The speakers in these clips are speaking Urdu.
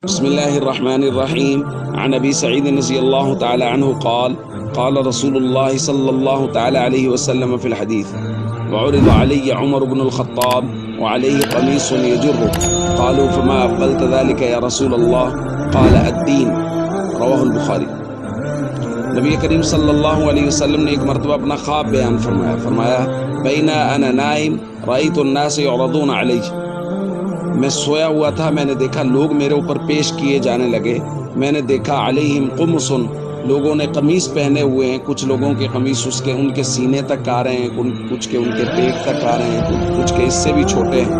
بسم الله الرحمن الرحيم. عن أبي سعيد رضي الله تعالى عنه قال قال رسول الله صلى الله تعالى عليه وسلم في الحديث: وعرض علي عمر بن الخطاب وعليه قميص يجره، قالوا فما أقبلت ذلك يا رسول الله؟ قال الدين. رواه البخاری۔ نبی کریم صلی اللہ علیہ وسلم نے ایک مرتبہ اپنا خواب بیان فرمایا بینا انا نائم رأیت الناس یعرضون علی، میں سویا ہوا تھا، میں نے دیکھا لوگ میرے اوپر پیش کیے جانے لگے۔ میں نے دیکھا علیہم قمص، لوگوں نے قمیص پہنے ہوئے ہیں، کچھ لوگوں کے قمیص ان کے سینے تک آ رہے ہیں، کچھ کے ان کے پیٹ تک آ رہے ہیں، کچھ کے اس سے بھی چھوٹے ہیں۔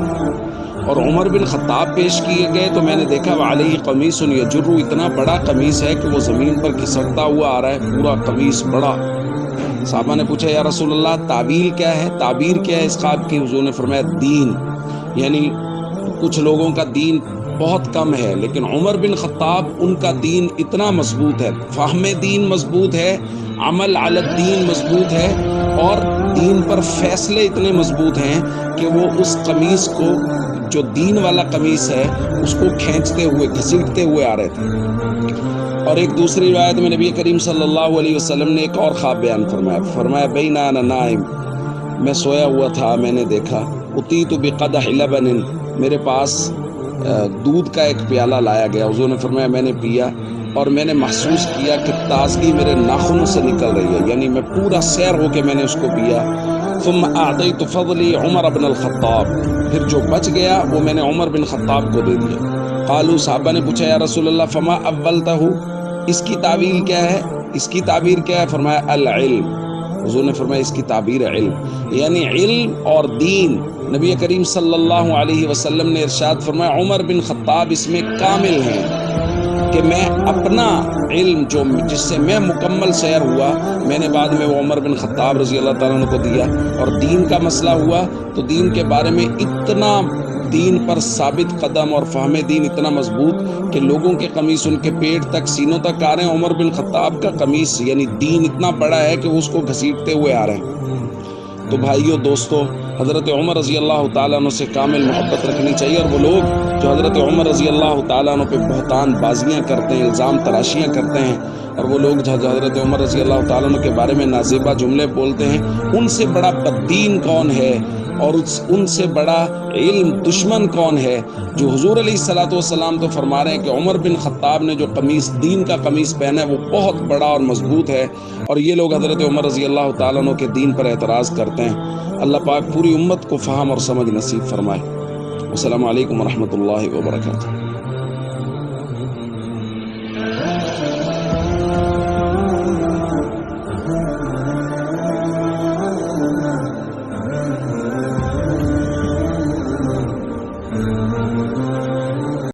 اور عمر بن خطاب پیش کیے گئے تو میں نے دیکھا علیہ قمیص یجر، اتنا بڑا قمیص ہے کہ وہ زمین پر کھسکتا ہوا آ رہا ہے، پورا قمیص بڑا۔ صحابہ نے پوچھا یا رسول اللہ تعبیر کیا ہے؟ تعبیر کیا ہے اس خواب کی؟ حضور نے فرمایا دین، یعنی کچھ لوگوں کا دین بہت کم ہے، لیکن عمر بن خطاب ان کا دین اتنا مضبوط ہے، فہم دین مضبوط ہے، عمل علی الدین مضبوط ہے، اور دین پر فیصلے اتنے مضبوط ہیں کہ وہ اس قمیص کو، جو دین والا قمیص ہے، اس کو کھینچتے ہوئے گھسیٹتے ہوئے آ رہے تھے۔ اور ایک دوسری روایت میں نبی کریم صلی اللہ علیہ وسلم نے ایک اور خواب بیان فرمایا بینا انا نائم، میں سویا ہوا تھا، میں نے دیکھا اتیت بقدح لبن، میرے پاس دودھ کا ایک پیالہ لایا گیا، حضور نے فرمایا میں نے پیا، اور میں نے محسوس کیا کہ تازگی میرے ناخنوں سے نکل رہی ہے، یعنی میں پورا سیر ہو کے میں نے اس کو پیا۔ ثم اعطیت فضلی عمر بن الخطاب، پھر جو بچ گیا وہ میں نے عمر بن خطاب کو دے دیا۔ قالوا، صحابہ نے پوچھا یا رسول اللہ فما اولتہ، اس کی تعبیر کیا ہے؟ اس کی تعبیر کیا ہے؟ فرمایا العلم، حضور نے فرمایا اس کی تعبیر علم، یعنی علم اور دین۔ نبی کریم صلی اللہ علیہ وسلم نے ارشاد فرمایا عمر بن خطاب اس میں کامل ہیں کہ میں اپنا علم جس سے میں مکمل سیر ہوا، میں نے بعد میں وہ عمر بن خطاب رضی اللہ تعالیٰ عنہ کو دیا، اور دین کا مسئلہ ہوا تو دین کے بارے میں اتنا دین پر ثابت قدم اور فہم دین اتنا مضبوط کہ لوگوں کے قمیص ان کے پیٹ تک، سینوں تک آ رہے ہیں، عمر بن خطاب کا قمیص یعنی دین اتنا بڑا ہے کہ وہ اس کو گھسیٹتے ہوئے آ رہے ہیں۔ تو بھائیو دوستو، حضرت عمر رضی اللہ تعالیٰ عنہ سے کامل محبت رکھنی چاہیے، اور وہ لوگ جو حضرت عمر رضی اللہ تعالیٰ عنہ پہ بہتان بازیاں کرتے ہیں، الزام تراشیاں کرتے ہیں، اور وہ لوگ جو حضرت عمر رضی اللہ تعالیٰ عنہ کے بارے میں نازیبا جملے بولتے ہیں، ان سے بڑا بددین کون ہے اور ان سے بڑا علم دشمن کون ہے؟ جو حضور علیہ الصلوۃ والسلام تو فرما رہے ہیں کہ عمر بن خطاب نے جو قمیص، دین کا قمیص پہنا ہے، وہ بہت بڑا اور مضبوط ہے، اور یہ لوگ حضرت عمر رضی اللہ تعالیٰ عنہ کے دین پر اعتراض کرتے ہیں۔ اللہ پاک پوری امت کو فہم اور سمجھ نصیب فرمائے۔ السلام علیکم ورحمۃ اللہ وبرکاتہ۔